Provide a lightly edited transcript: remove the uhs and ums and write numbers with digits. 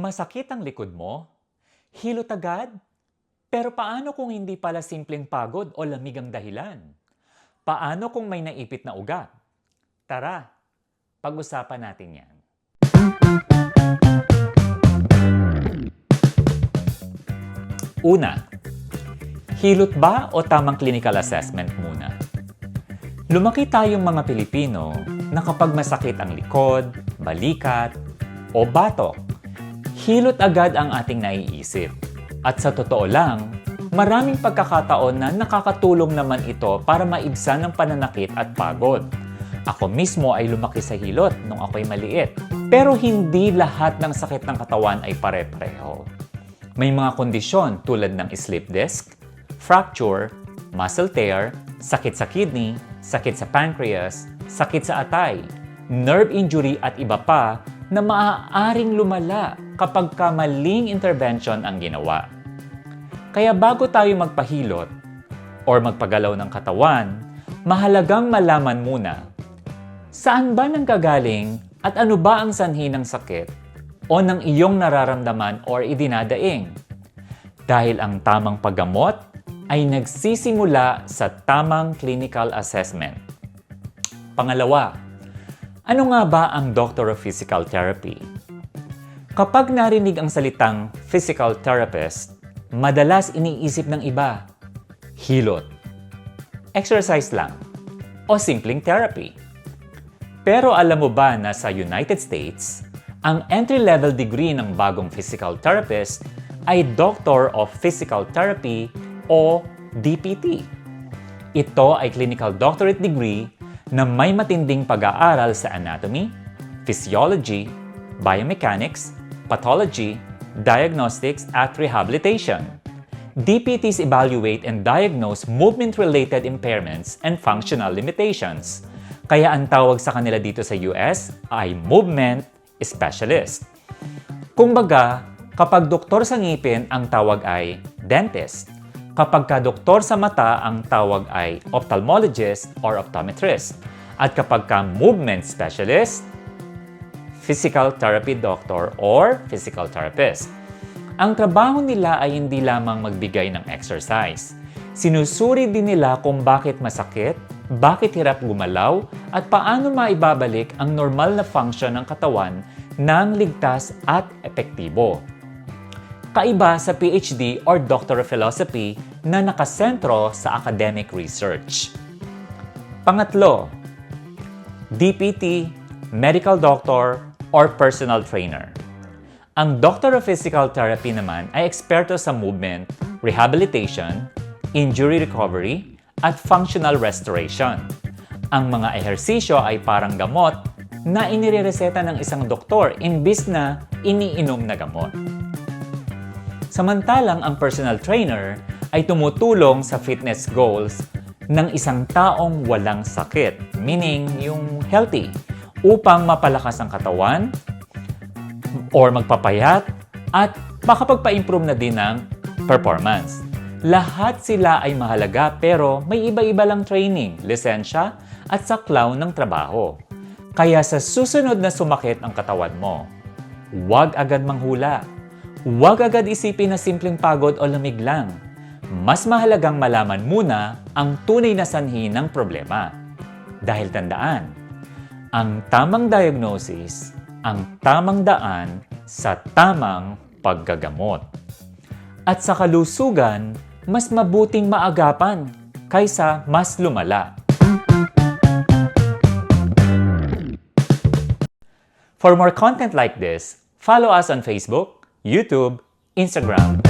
Masakit ang likod mo? Hilot agad? Pero paano kung hindi pala simpleng pagod o lamig ang dahilan? Paano kung may naipit na ugat? Tara, pag-usapan natin yan. Una, hilot ba o tamang clinical assessment muna? Lumaki tayong mga Pilipino na kapag masakit ang likod, balikat, o batok, hilot agad ang ating naiisip. At sa totoo lang, maraming pagkakataon na nakakatulong naman ito para maibsan ang pananakit at pagod. Ako mismo ay lumaki sa hilot nung ako'y maliit. Pero hindi lahat ng sakit ng katawan ay pare-pareho. May mga kondisyon tulad ng slip disc, fracture, muscle tear, sakit sa kidney, sakit sa pancreas, sakit sa atay, nerve injury at iba pa na maaaring lumala kapag maling intervention ang ginawa. Kaya bago tayo magpahilot or magpagalaw ng katawan, mahalagang malaman muna saan ba nanggagaling at ano ba ang sanhi ng sakit o ng iyong nararamdaman or idinadaing. Dahil ang tamang paggamot ay nagsisimula sa tamang clinical assessment. Pangalawa, ano nga ba ang Doctor of Physical Therapy? Kapag narinig ang salitang physical therapist, madalas iniisip ng iba, hilot, exercise lang, o simpleng therapy. Pero alam mo ba na sa United States, ang entry-level degree ng bagong physical therapist ay Doctor of Physical Therapy o DPT. Ito ay clinical doctorate degree na may matinding pag-aaral sa anatomy, physiology, biomechanics, pathology, diagnostics, at rehabilitation. DPTs evaluate and diagnose movement-related impairments and functional limitations. Kaya ang tawag sa kanila dito sa US ay movement specialist. Kumbaga, kapag doktor sa ngipin, ang tawag ay dentist. Kapag doktor sa mata, ang tawag ay ophthalmologist or optometrist. At kapag movement specialist, physical therapy doctor or physical therapist. Ang trabaho nila ay hindi lamang magbigay ng exercise. Sinusuri din nila kung bakit masakit, bakit hirap gumalaw, at paano maibabalik ang normal na function ng katawan ng ligtas at epektibo. Kaiba sa PhD or Doctor of Philosophy na nakasentro sa academic research. Pangatlo, DPT, medical doctor, or personal trainer. Ang Doctor of Physical Therapy naman ay eksperto sa movement, rehabilitation, injury recovery, at functional restoration. Ang mga ehersisyo ay parang gamot na inirereseta ng isang doktor imbis na iniinom na gamot. Samantalang ang personal trainer ay tumutulong sa fitness goals ng isang taong walang sakit, meaning yung healthy, upang mapalakas ang katawan or magpapayat at makapagpa-improve na din ng performance. Lahat sila ay mahalaga pero may iba-iba lang training, lisensya at saklaw ng trabaho. Kaya sa susunod na sumakit ang katawan mo, huwag agad manghula. Huwag agad isipin na simpleng pagod o lamig lang. Mas mahalagang malaman muna ang tunay na sanhi ng problema. Dahil tandaan, ang tamang diagnosis, ang tamang daan sa tamang paggagamot. At sa kalusugan, mas mabuting maagapan kaysa mas lumala. For more content like this, follow us on Facebook, YouTube, Instagram,